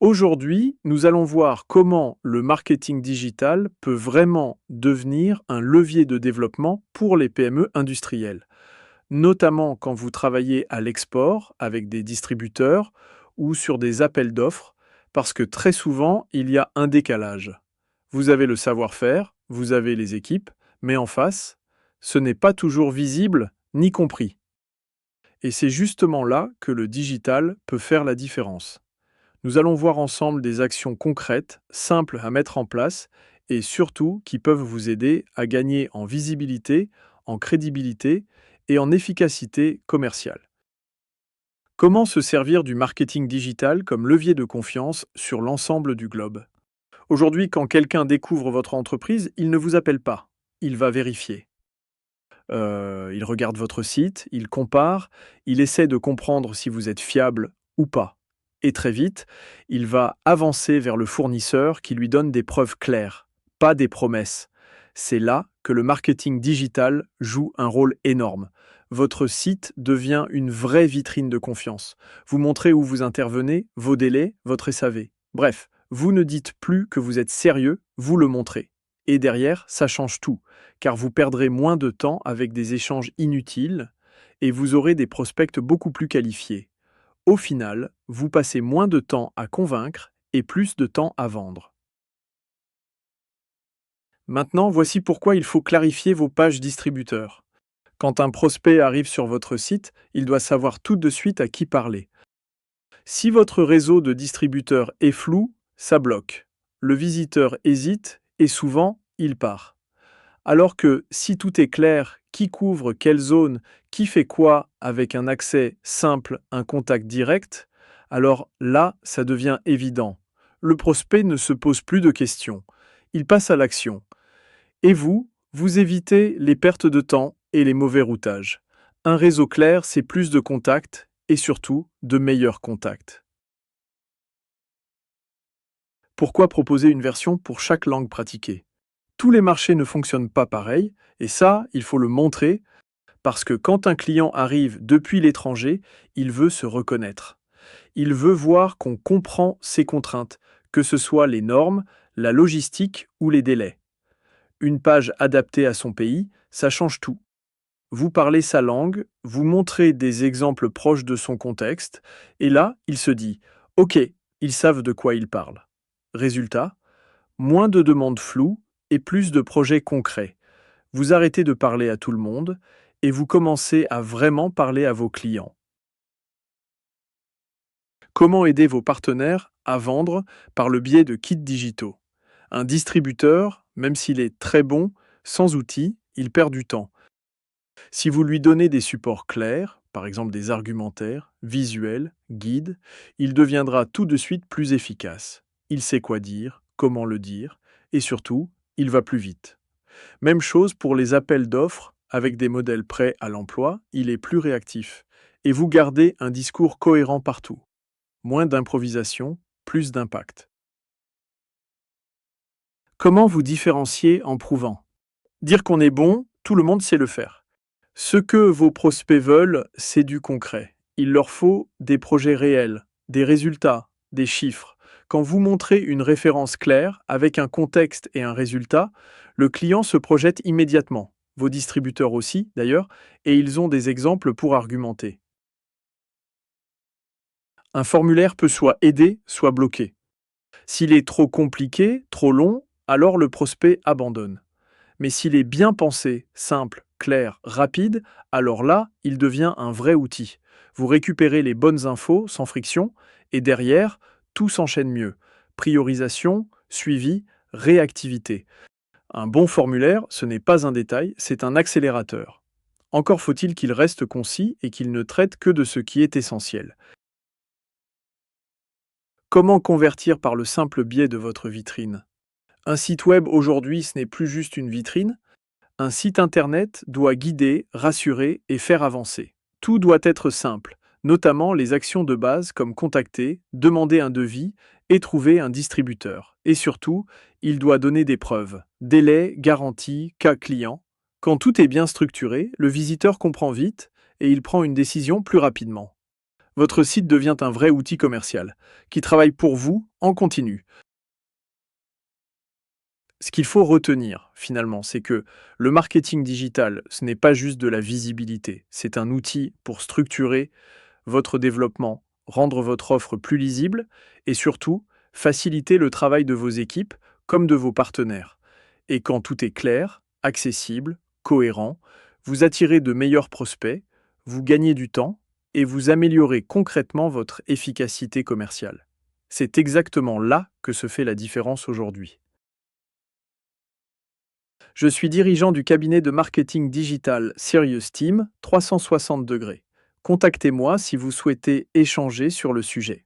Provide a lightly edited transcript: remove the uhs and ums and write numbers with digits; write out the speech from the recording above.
Aujourd'hui, nous allons voir comment le marketing digital peut vraiment devenir un levier de développement pour les PME industrielles, notamment quand vous travaillez à l'export avec des distributeurs ou sur des appels d'offres, parce que très souvent, il y a un décalage. Vous avez le savoir-faire, vous avez les équipes, mais en face, ce n'est pas toujours visible ni compris. Et c'est justement là que le digital peut faire la différence. Nous allons voir ensemble des actions concrètes, simples à mettre en place et surtout qui peuvent vous aider à gagner en visibilité, en crédibilité et en efficacité commerciale. Comment se servir du marketing digital comme levier de confiance sur l'ensemble du globe? Aujourd'hui, quand quelqu'un découvre votre entreprise, il ne vous appelle pas, il va vérifier. Il regarde votre site, il compare, il essaie de comprendre si vous êtes fiable ou pas. Et très vite, il va avancer vers le fournisseur qui lui donne des preuves claires, pas des promesses. C'est là que le marketing digital joue un rôle énorme. Votre site devient une vraie vitrine de confiance. Vous montrez où vous intervenez, vos délais, votre SAV. Bref, vous ne dites plus que vous êtes sérieux, vous le montrez. Et derrière, ça change tout car vous perdrez moins de temps avec des échanges inutiles et vous aurez des prospects beaucoup plus qualifiés. Au final, vous passez moins de temps à convaincre et plus de temps à vendre. Maintenant, voici pourquoi il faut clarifier vos pages distributeurs. Quand un prospect arrive sur votre site, il doit savoir tout de suite à qui parler. Si votre réseau de distributeurs est flou, ça bloque. Le visiteur hésite et souvent, il part. Alors que si tout est clair, qui couvre quelle zone, qui fait quoi avec un accès simple, un contact direct, alors là, ça devient évident. Le prospect ne se pose plus de questions. Il passe à l'action. Et vous, vous évitez les pertes de temps et les mauvais routages. Un réseau clair, c'est plus de contacts et surtout de meilleurs contacts. Pourquoi proposer une version pour chaque langue pratiquée? Tous les marchés ne fonctionnent pas pareil, et ça, il faut le montrer, parce que quand un client arrive depuis l'étranger, il veut se reconnaître. Il veut voir qu'on comprend ses contraintes, que ce soit les normes, la logistique ou les délais. Une page adaptée à son pays, ça change tout. Vous parlez sa langue, vous montrez des exemples proches de son contexte, et là, il se dit OK, ils savent de quoi ils parlent. Résultat, moins de demandes floues et plus de projets concrets. Vous arrêtez de parler à tout le monde et vous commencez à vraiment parler à vos clients. Comment aider vos partenaires à vendre par le biais de kits digitaux? Un distributeur, même s'il est très bon, sans outils, il perd du temps. Si vous lui donnez des supports clairs, par exemple des argumentaires, visuels, guides, il deviendra tout de suite plus efficace. Il sait quoi dire, comment le dire, et surtout, il va plus vite. Même chose pour les appels d'offres, avec des modèles prêts à l'emploi, il est plus réactif. Et vous gardez un discours cohérent partout. Moins d'improvisation, plus d'impact. Comment vous différencier en prouvant? Dire qu'on est bon, tout le monde sait le faire. Ce que vos prospects veulent, c'est du concret. Il leur faut des projets réels, des résultats, des chiffres. Quand vous montrez une référence claire, avec un contexte et un résultat, le client se projette immédiatement. Vos distributeurs aussi, d'ailleurs, et ils ont des exemples pour argumenter. Un formulaire peut soit aider, soit bloquer. S'il est trop compliqué, trop long, alors le prospect abandonne. Mais s'il est bien pensé, simple, clair, rapide, alors là, il devient un vrai outil. Vous récupérez les bonnes infos sans friction et derrière, tout s'enchaîne mieux. Priorisation, suivi, réactivité. Un bon formulaire, ce n'est pas un détail, c'est un accélérateur. Encore faut-il qu'il reste concis et qu'il ne traite que de ce qui est essentiel. Comment convertir par le simple biais de votre vitrine? Un site web aujourd'hui, ce n'est plus juste une vitrine. Un site internet doit guider, rassurer et faire avancer. Tout doit être simple, notamment les actions de base comme contacter, demander un devis et trouver un distributeur. Et surtout, il doit donner des preuves, délai, garantie, cas client. Quand tout est bien structuré, le visiteur comprend vite et il prend une décision plus rapidement. votre site devient un vrai outil commercial qui travaille pour vous en continu. Ce qu'il faut retenir, finalement, c'est que le marketing digital, ce n'est pas juste de la visibilité, c'est un outil pour structurer votre développement, rendre votre offre plus lisible et surtout faciliter le travail de vos équipes comme de vos partenaires. Et quand tout est clair, accessible, cohérent, vous attirez de meilleurs prospects, vous gagnez du temps et vous améliorez concrètement votre efficacité commerciale. C'est exactement là que se fait la différence aujourd'hui. Je suis dirigeant du cabinet de marketing digital Serious Team 360 degrés. Contactez-moi si vous souhaitez échanger sur le sujet.